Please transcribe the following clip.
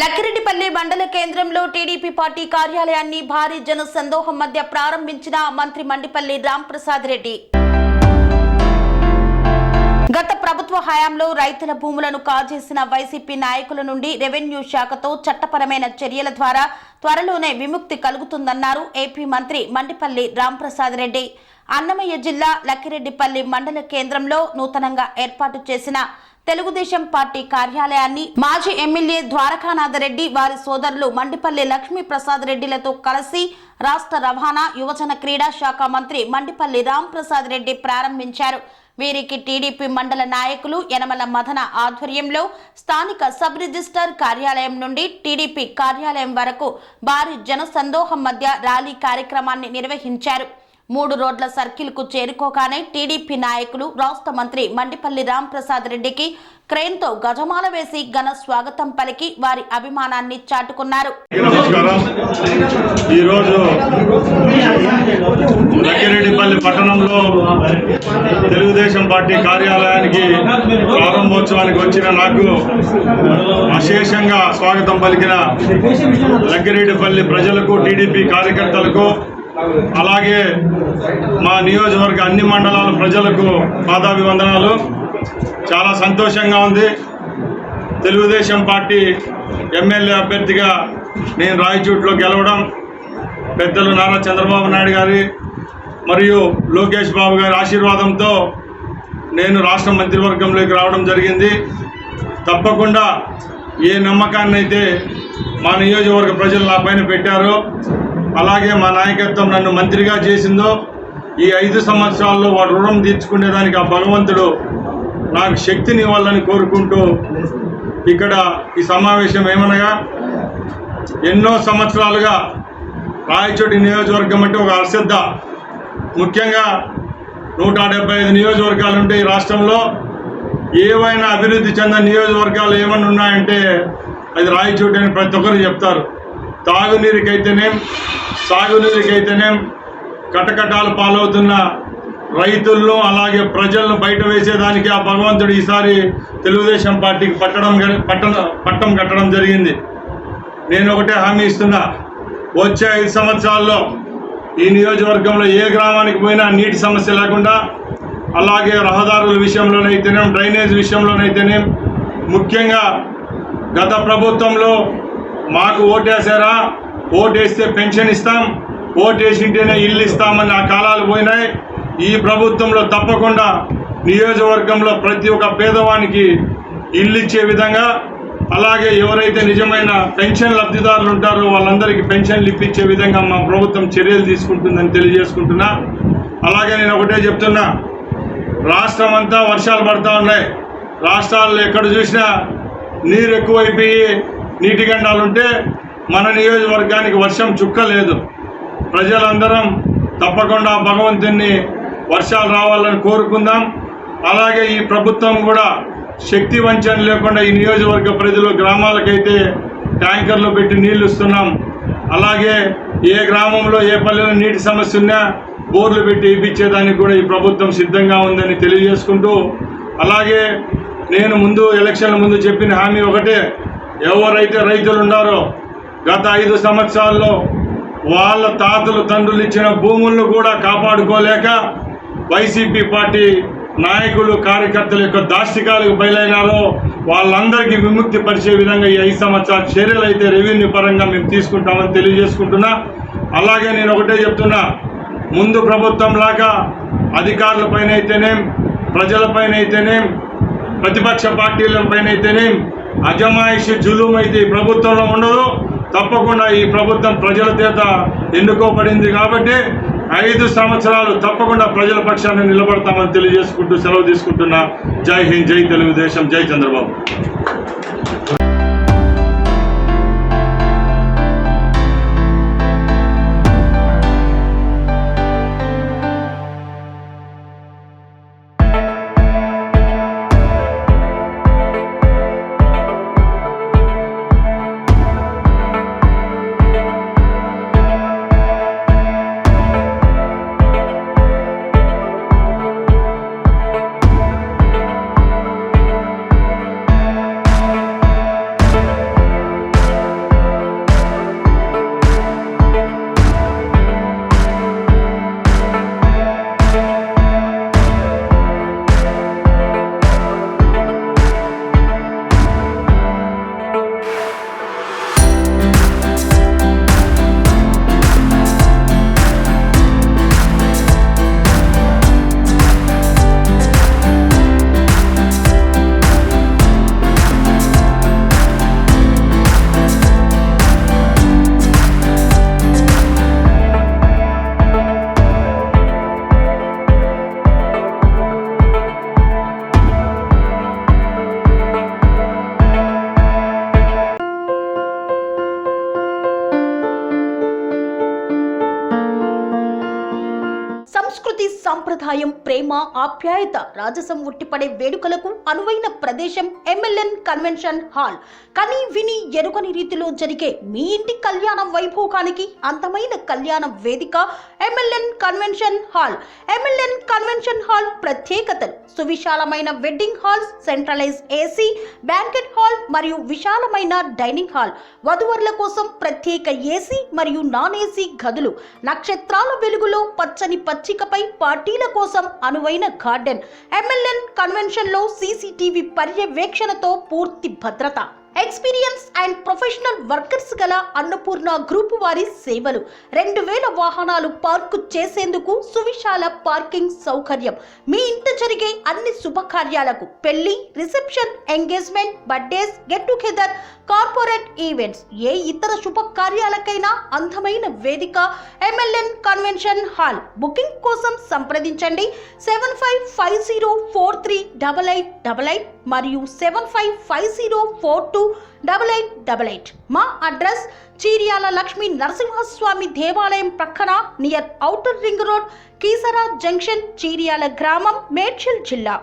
లక్కిరెడ్డిపల్లి మండల కేంద్రంలో TDP party కార్యాలయాన్ని భారీ జన సందోహం మధ్య ప్రారంభించిన మంత్రి మండిపల్లి రాంప్రసాద్ రెడ్డి. గత ప్రభుత్వ హయాంలో రైతుల భూములను కాజేసిన వైసీపీ నాయకుల నుండి రెవెన్యూ శాఖతో చట్టపరమైన చర్యల ద్వారా త్వరలోనే విముక్తి కలుగుతుందన్నారు ఏపీ మంత్రి మండిపల్లి రాంప్రసాద్ రెడ్డి. అన్నమయ్య జిల్లా లక్కిరెడ్డిపల్లి మండల కేంద్రంలో నూతనంగా ఏర్పాటు చేసిన తెలుగుదేశం పార్టీ కార్యాలయాన్ని మాజీ ఎమ్మెల్యే ద్వారకానాథరెడ్డి వారి సోదరులు మండిపల్లి లక్ష్మీ ప్రసాద్ రెడ్డిలతో కలిసి రాష్ట్ర రవాణా యువజన క్రీడా శాఖ మంత్రి మండిపల్లి రాంప్రసాద్ రెడ్డి ప్రారంభించారు. వీరికి టీడీపీ మండల నాయకులు యనమల మదన ఆధ్వర్యంలో స్థానిక సబ్ రిజిస్టర్ కార్యాలయం నుండి టీడీపీ కార్యాలయం వరకు భారీ జన సందోహం మధ్య ర్యాలీ కార్యక్రమాన్ని నిర్వహించారు. 3 రోడ్ల సర్కిల్ కు చేరుకోగానే టీడీపీ నాయకులు రాష్ట్ర మంత్రి మండిపల్లి రాంప్రసాద్ రెడ్డికి క్రేన్ తో గజమాల వేసి ఘన స్వాగతం పలికి వారి అభిమానాన్ని చాటుకున్నారు. లక్కిరెడ్డిపల్లి పట్టణంలో తెలుగుదేశం పార్టీ కార్యాలయానికి ప్రారంభోత్సవానికి వచ్చిన నాకు అశేషంగా స్వాగతం పలికిన లక్కిరెడ్డిపల్లి ప్రజలకు, టీడీపీ కార్యకర్తలకు, అలాగే మా నియోజకవర్గ అన్ని మండలాల ప్రజలకు పాదాభివందనాలు. చాలా సంతోషంగా ఉంది. తెలుగుదేశం పార్టీ ఎమ్మెల్యే అభ్యర్థిగా నేను రాయచోట్లో గెలవడం, పెద్దలు నారా చంద్రబాబు నాయుడు గారి మరియు లోకేష్ బాబు గారి ఆశీర్వాదంతో నేను రాష్ట్ర మంత్రివర్గంలోకి రావడం జరిగింది. తప్పకుండా ఏ నమ్మకాన్ని అయితే మా నియోజకవర్గ ప్రజలు నా పైన పెట్టారో, అలాగే మా నాయకత్వం నన్ను మంత్రిగా చేసిందో, ఈ 5 సంవత్సరాల్లో వాడు రుణం తీర్చుకునేదానికి ఆ భగవంతుడు నాకు శక్తిని ఇవ్వాలని కోరుకుంటూ ఇక్కడ ఈ సమావేశం ఏమనగా, ఎన్నో సంవత్సరాలుగా రాయచోటి నియోజకవర్గం అంటే ఒక అశ్రద్ధ. ముఖ్యంగా 175 నియోజకవర్గాలు ఉంటే ఈ రాష్ట్రంలో ఏవైనా అభివృద్ధి చెందిన నియోజకవర్గాలు ఏమన్నా ఉన్నాయంటే అది రాయచోటి అని ప్రతి ఒక్కరు చెప్తారు. తాగునీరుకైతేనేం, సాగునీరుకైతేనేం కటకటాలు పాలవుతున్న రైతులను, అలాగే ప్రజలను బయట వేసేదానికి ఆ భగవంతుడు ఈసారి తెలుగుదేశం పార్టీకి పట్టం కట్టడం జరిగింది. నేను ఒకటే హామీ ఇస్తున్నా, వచ్చే 5 సంవత్సరాల్లో ఈ నియోజకవర్గంలో ఏ గ్రామానికి పోయినా నీటి సమస్య లేకుండా, అలాగే రహదారుల విషయంలోనైతేనేం, డ్రైనేజ్ విషయంలోనైతేనేం, ముఖ్యంగా గత ప్రభుత్వంలో మాకు ఓటేసారా, ఓటేస్తే పెన్షన్ ఇస్తాం, ఓటేసింటేనే ఇల్లు ఇస్తామని ఆ కాలాలు పోయినాయి. ఈ ప్రభుత్వంలో తప్పకుండా నియోజకవర్గంలో ప్రతి ఒక్క పేదవానికి ఇల్లు ఇచ్చే విధంగా, అలాగే ఎవరైతే నిజమైన పెన్షన్ లబ్ధిదారులు ఉంటారో వాళ్ళందరికీ పెన్షన్లు ఇప్పించే విధంగా మా ప్రభుత్వం చర్యలు తీసుకుంటుందని తెలియజేసుకుంటున్నా. అలాగే నేను ఒకటే చెప్తున్నా, రాష్ట్రం అంతా వర్షాలు పడుతూ ఉన్నాయి. రాష్ట్రాల్లో ఎక్కడ చూసినా నీరు ఎక్కువైపోయి నీటి గండాలు ఉంటే మన నియోజకవర్గానికి వర్షం చుక్క లేదు. ప్రజలందరం తప్పకుండా భగవంతుని వర్షాలు రావాలని కోరుకుందాం. అలాగే ఈ ప్రభుత్వం కూడా శక్తి వంచన లేకుండా ఈ నియోజకవర్గ ప్రజలు గ్రామాలకైతే ట్యాంకర్లు పెట్టి నీళ్లు ఇస్తున్నాం. అలాగే ఏ గ్రామంలో ఏ పల్లెలో నీటి సమస్య ఉన్నా బోర్లు పెట్టి ఇప్పించేదానికి కూడా ఈ ప్రభుత్వం సిద్ధంగా ఉందని తెలియజేసుకుంటూ, అలాగే నేను ఎలక్షన్ల ముందు చెప్పిన హామీ ఒకటే, ఎవరైతే రైతులు ఉన్నారో గత 5 సంవత్సరాల్లో వాళ్ళ తాతలు తండ్రులు ఇచ్చిన భూములను కూడా కాపాడుకోలేక వైసీపీ పార్టీ నాయకులు, కార్యకర్తల యొక్క దాష్టికాలకు బయలైనారో వాళ్ళందరికీ విముక్తి పరిచే విధంగా ఈ 5 సంవత్సరాల చర్యలు అయితే రెవెన్యూ పరంగా మేము తీసుకుంటామని తెలియజేసుకుంటున్నా. అలాగే నేను ఒకటే చెప్తున్నా, ముందు ప్రభుత్వం లాగా అధికారులపైన అయితేనేం, ప్రజలపైన అయితేనేం, ప్రతిపక్ష పార్టీలపైన అయితేనేం అజమాయిషి జులుం అయితే ఈ ప్రభుత్వంలో ఉండదు. తప్పకుండా ఈ ప్రభుత్వం ప్రజల చేత ఎన్నుకోబడింది కాబట్టి 5 సంవత్సరాలు తప్పకుండా ప్రజల పక్షాన్ని నిలబడతామని తెలియజేసుకుంటూ సెలవు తీసుకుంటున్నా. జై హింద్, జై తెలుగుదేశం, జై చంద్రబాబు. సంస్కృతి సంప్రదాయం, ప్రేమ, ఆప్యాయత, రాజసం ఉట్టిపడే వేడుకలకు అనువైన ప్రదేశం MLN కన్వెన్షన్ హాల్. కని విని ఎరుగని రీతిలో జరిగే మీ ఇంటి కళ్యాణ వైభోగానికి అందమైన కళ్యాణ వేదిక MLN convention hall. MLN convention hall ప్రత్యేకతలు: సువిశాలమైన wedding halls, centralize AC banquet hall మరియు విశాలమైన డైనింగ్ హాల్, వధువరుల కోసం ప్రత్యేక AC మరియు నాన్ AC గదులు, నక్షత్రాల వెలుగులో పచ్చని పచ్చికపై పార్టీల కోసం అనువైన గార్డెన్. MLN కన్వెన్షన్ లో CCTV పర్యవేక్షణతో పూర్తి భద్రత. ఎక్స్పీరియన్స్ అండ్ ప్రొఫెషనల్ వర్కర్స్ గల అన్నపూర్ణ గ్రూప్ వారి సేవలు. 2000 వాహనాలు పార్కు చేసేందుకు సువిశాల పార్కింగ్ సౌకర్యం. మీ ఇంట జరిగే అన్ని శుభకార్యాలకు, పెళ్లి, reception, engagement, birthdays, get together, corporate events, ఏ ఇతర శుభకార్యాలకైనా అందమైన వేదిక MLN కన్వెన్షన్ హాల్. బుకింగ్ కోసం సంప్రదించండి 7550438888 మరియు 7550428888. మా అడ్రస్ చీర్యాల లక్ష్మీ నరసింహస్వామి దేవాలయం ప్రక్కన, near outer ring road, Keesara junction, Cheeryal గ్రామం, మేడ్చల్ జిల్లా.